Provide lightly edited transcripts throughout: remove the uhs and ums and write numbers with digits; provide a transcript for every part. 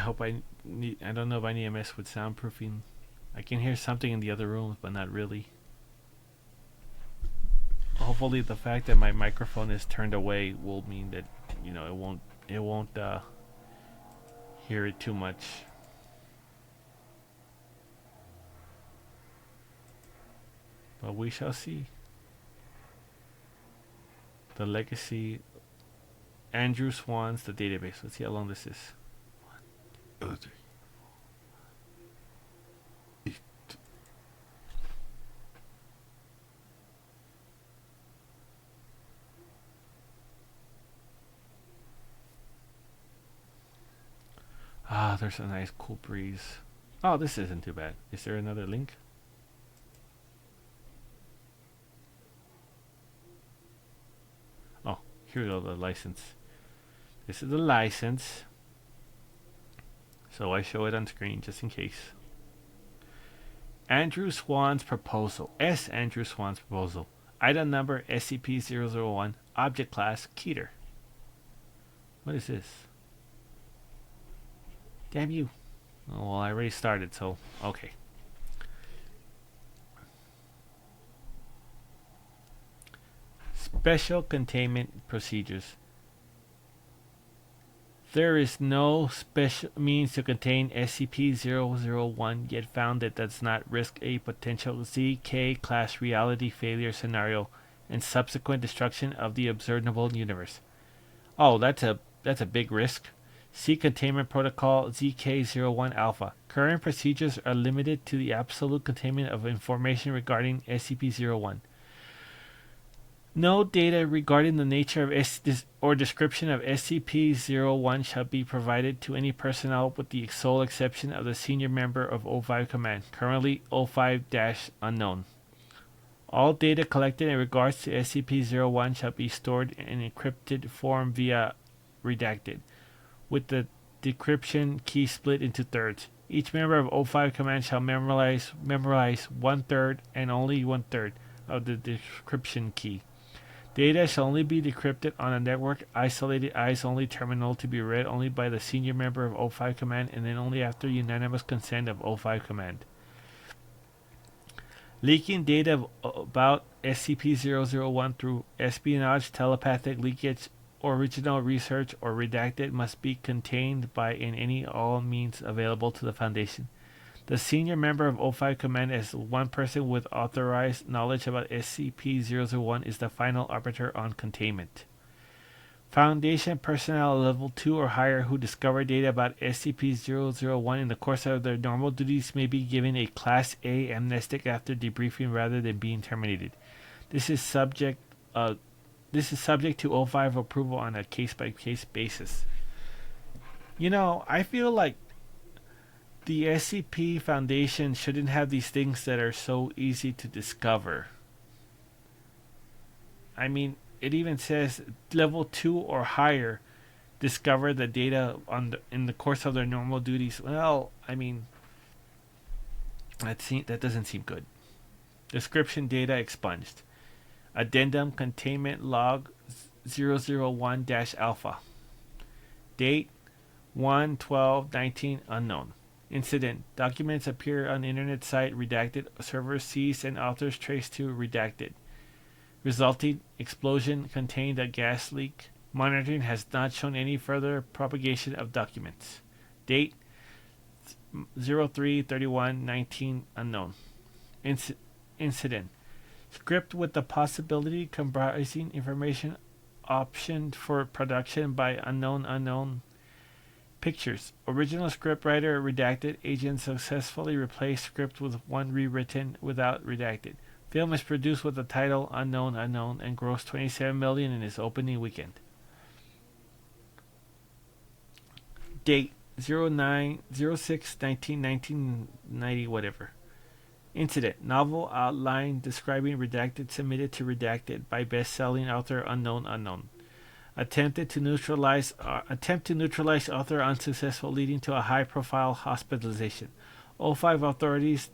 hope I don't know if I need to mess with soundproofing. I can hear something in the other rooms, but not really. Hopefully, the fact that my microphone is turned away will mean that it won't hear it too much. But we shall see. The legacy. Andrew Swann's the database. Let's see how long this is. 1, 2, 3. Ah, there's a nice cool breeze. Oh, this isn't too bad. Is there another link? Oh, here we go, the license. This is the license. So I show it on screen just in case. Andrew Swann's proposal. Andrew Swann's proposal. Item number SCP-001. Object class Keter. What is this? Damn you. Oh, well, I already started, so okay. Special containment procedures. There is no special means to contain SCP-001 yet found that does not risk a potential ZK class reality failure scenario and subsequent destruction of the observable universe. Oh, that's a big risk. See Containment Protocol ZK-01 Alpha. Current procedures are limited to the absolute containment of information regarding SCP-01. No data regarding the nature of or description of SCP-01 shall be provided to any personnel with the sole exception of the senior member of O5 Command, currently O5-unknown. All data collected in regards to SCP-01 shall be stored in encrypted form via redacted, with the decryption key split into thirds. Each member of O5 Command shall memorize 1/3 and only 1/3 of the decryption key. Data shall only be decrypted on a network isolated eyes-only terminal to be read only by the senior member of O5 Command and then only after unanimous consent of O5 Command. Leaking data about SCP-001 through espionage, telepathic leakage, original research, or redacted must be contained by in any all means available to the Foundation. The senior member of O5 Command as one person with authorized knowledge about SCP-001 is the final arbiter on containment. Foundation personnel level 2 or higher who discover data about SCP-001 in the course of their normal duties may be given a Class A amnestic after debriefing rather than being terminated. This is subject to O5 approval on a case-by-case basis. I feel like the SCP Foundation shouldn't have these things that are so easy to discover. I mean, it even says level 2 or higher discover the data in the course of their normal duties. Well, I mean, that doesn't seem good. Description data expunged. Addendum Containment Log 001-Alpha. Date 1/12/19 unknown. Incident. Documents appear on internet site redacted. Servers seized and authors traced to redacted. Resulting explosion contained a gas leak. Monitoring has not shown any further propagation of documents. Date 03/31/19 unknown. Incident. Script with the possibility comprising information optioned for production by unknown. Pictures. Original script writer redacted. Agent successfully replaced script with one rewritten without redacted. Film is produced with the title Unknown and grossed $27 million in its opening weekend. Date 09/06/1990 whatever. Incident. Novel outline describing redacted submitted to redacted by best-selling author Unknown. Attempt to neutralize author unsuccessful, leading to a high-profile hospitalization. O5 authorities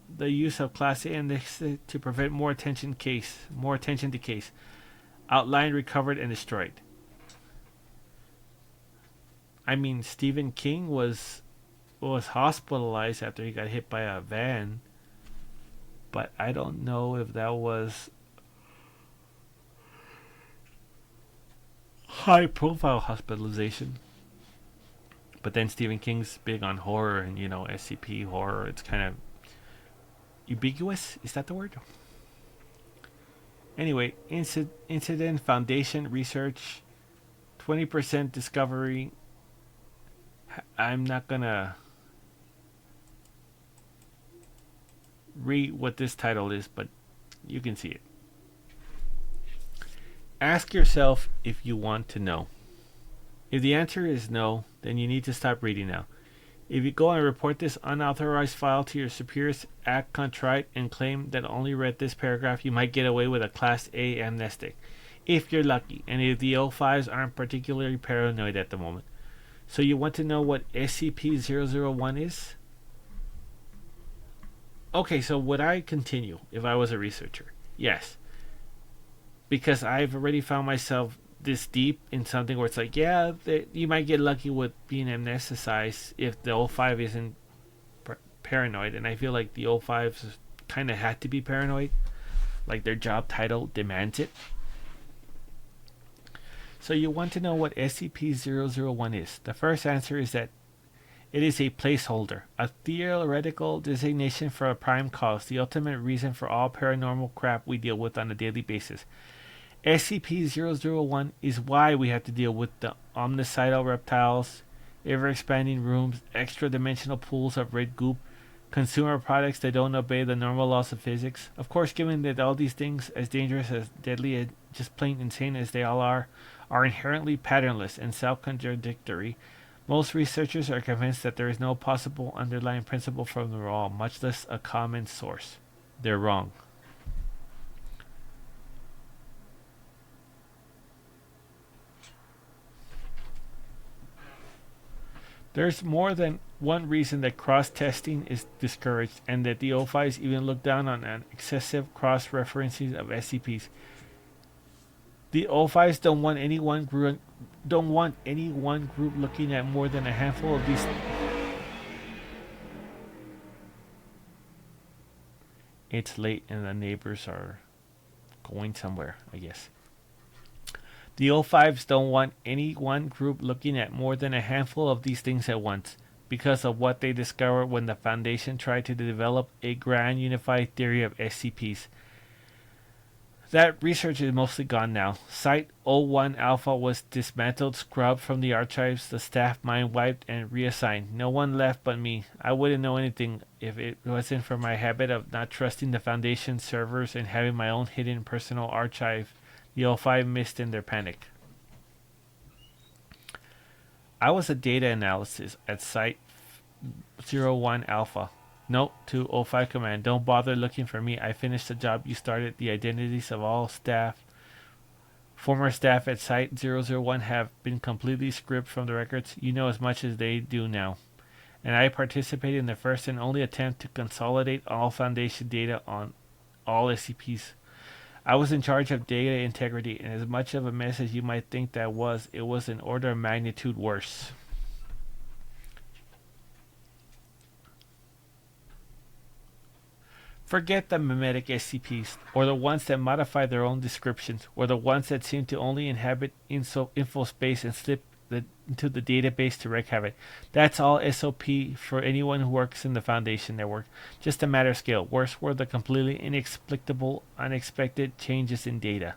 the use of Class A index to prevent more attention to case. Outline recovered and destroyed. I mean, Stephen King was hospitalized after he got hit by a van, but I don't know if that was high profile hospitalization. But then Stephen King's big on horror and SCP horror. It's kind of ubiquitous. Is that the word? Anyway, incident foundation research, 20% discovery. I'm not gonna read what this title is, but you can see it. Ask yourself if you want to know. If the answer is no, then you need to stop reading now. If you go and report this unauthorized file to your superiors, act contrite, and claim that only read this paragraph, you might get away with a Class A amnestic, if you're lucky, and if the O5s aren't particularly paranoid at the moment. So you want to know what SCP-001 is? Okay, so would I continue if I was a researcher? Yes. Because I've already found myself this deep in something where it's like, yeah, you might get lucky with being amnesticized if the O5 isn't paranoid, and I feel like the O5s kind of had to be paranoid, like their job title demands it. So you want to know what SCP-001 is. The first answer is that it is a placeholder, a theoretical designation for a prime cause, the ultimate reason for all paranormal crap we deal with on a daily basis. SCP-001 is why we have to deal with the omnicidal reptiles, ever-expanding rooms, extra-dimensional pools of red goop, consumer products that don't obey the normal laws of physics. Of course, given that all these things, as dangerous, as deadly, and just plain insane as they all are inherently patternless and self-contradictory, most researchers are convinced that there is no possible underlying principle from them all, much less a common source. They're wrong. There's more than one reason that cross-testing is discouraged, and that the O5s even look down on an excessive cross-referencing of SCPs. The O5s don't want any one group looking at more than a handful of these. It's late and the neighbors are going somewhere, I guess. The O5s don't want any one group looking at more than a handful of these things at once, because of what they discovered when the Foundation tried to develop a grand unified theory of SCPs. That research is mostly gone now. Site-01 Alpha was dismantled, scrubbed from the archives, the staff mind wiped, and reassigned. No one left but me. I wouldn't know anything if it wasn't for my habit of not trusting the Foundation servers and having my own hidden personal archive. The O5 missed in their panic. I was a data analysis at Site-01 Alpha. Note to O5 Command, don't bother looking for me. I finished the job you started. The identities of all former staff at Site-001 have been completely stripped from the records. You know as much as they do now. And I participated in the first and only attempt to consolidate all Foundation data on all SCPs. I was in charge of data integrity, and as much of a mess as you might think that was, it was an order of magnitude worse. Forget the mimetic SCPs, or the ones that modify their own descriptions, or the ones that seem to only inhabit info space and slip into the database to wreak havoc. That's all SOP for anyone who works in the Foundation network. Just a matter of scale. Worse were the completely inexplicable, unexpected changes in data.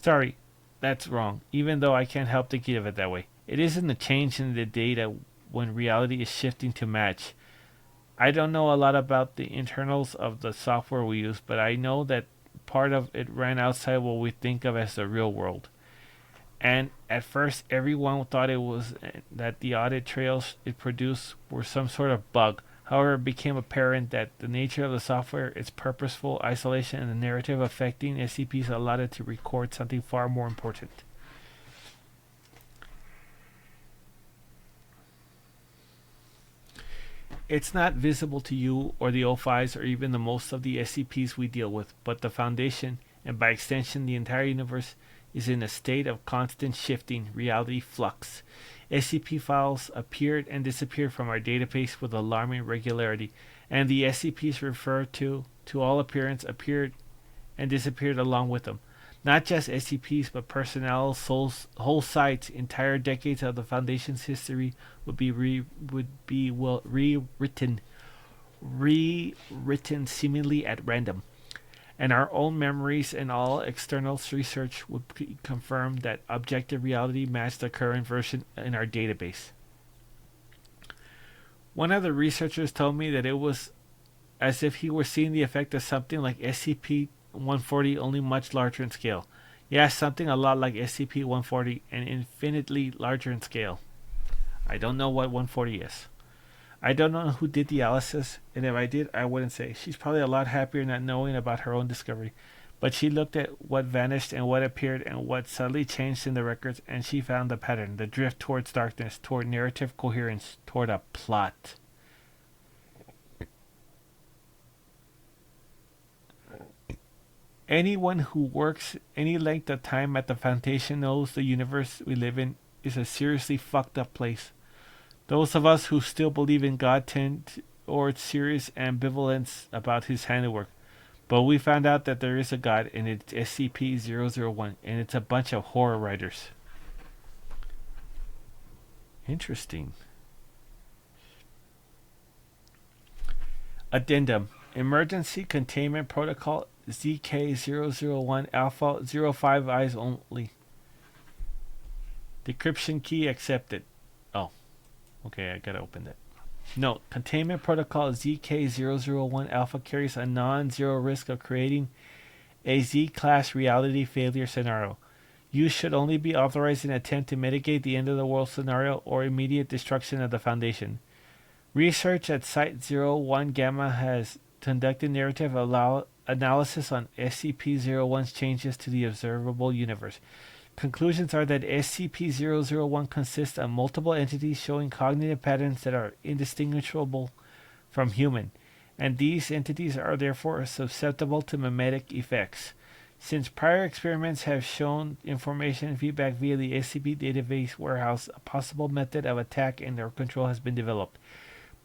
Sorry, that's wrong, even though I can't help thinking of it that way. It isn't a change in the data when reality is shifting to match. I don't know a lot about the internals of the software we use, but I know that part of it ran outside what we think of as the real world. And at first, everyone thought it was that the audit trails it produced were some sort of bug. However, it became apparent that the nature of the software, its purposeful isolation, and the narrative affecting SCPs allowed it to record something far more important. It's not visible to you or the O5s or even the most of the SCPs we deal with, but the Foundation, and by extension the entire universe, is in a state of constant shifting reality flux. SCP files appeared and disappeared from our database with alarming regularity, and the SCPs referred to all appearance, appeared and disappeared along with them. Not just SCPs, but personnel, souls, whole sites, entire decades of the Foundation's history would be rewritten seemingly at random, and our own memories and all external research would confirm that objective reality matched the current version in our database. One of the researchers told me that it was as if he were seeing the effect of something like SCP-140, only much larger in scale. Yeah, something a lot like SCP-140 and infinitely larger in scale. I don't know what 140 is. I don't know who did the analysis, and if I did, I wouldn't say. She's probably a lot happier not knowing about her own discovery. But she looked at what vanished and what appeared and what suddenly changed in the records, and she found the pattern, the drift towards darkness, toward narrative coherence, toward a plot. Anyone who works any length of time at the Foundation knows the universe we live in is a seriously fucked up place. Those of us who still believe in God tend towards serious ambivalence about his handiwork. But we found out that there is a God, and it's SCP-001, and it's a bunch of horror writers. Interesting. Addendum. Emergency Containment Protocol ZK-001 Alpha 05 eyes only. Decryption key accepted. Oh. Okay, I gotta open that. Note, Containment Protocol ZK-001 Alpha carries a non-zero risk of creating a Z-class reality failure scenario. Use should only be authorized in an attempt to mitigate the end-of-the-world scenario or immediate destruction of the Foundation. Research at Site-01 Gamma has conducted narrative analysis on SCP-01's changes to the observable universe. Conclusions are that SCP-001 consists of multiple entities showing cognitive patterns that are indistinguishable from human, and these entities are therefore susceptible to mimetic effects. Since prior experiments have shown information feedback via the SCP database warehouse, a possible method of attack and or control has been developed.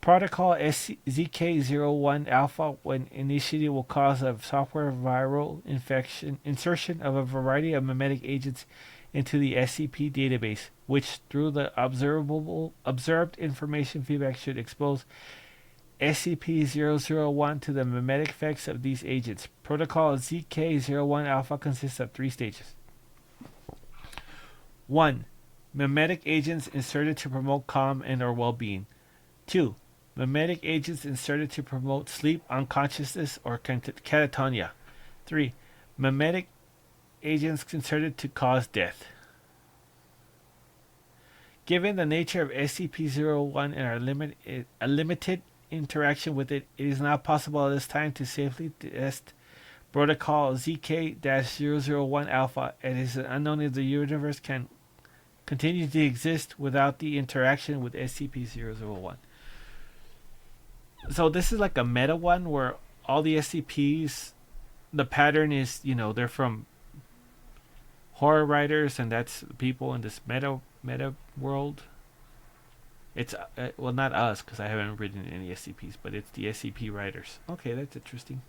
Protocol ZK-01 Alpha, when initiated, will cause a software viral insertion of a variety of mimetic agents into the SCP database, which, through the observed information feedback, should expose SCP-001 to the mimetic effects of these agents. Protocol ZK-01 Alpha consists of 3 stages. 1. Mimetic agents inserted to promote calm and or well-being. 2. Mimetic agents inserted to promote sleep, unconsciousness, or catatonia. 3. Mimetic agents inserted to cause death. Given the nature of SCP-001 and our limited interaction with it, it is not possible at this time to safely test Protocol ZK-001 Alpha, and it is unknown if the universe can continue to exist without the interaction with SCP-001. So this is like a meta one where all the SCPs, the pattern is, they're from horror writers, and that's people in this meta world. It's well, not us, because I haven't written any SCPs, but it's the SCP writers. Okay, that's interesting.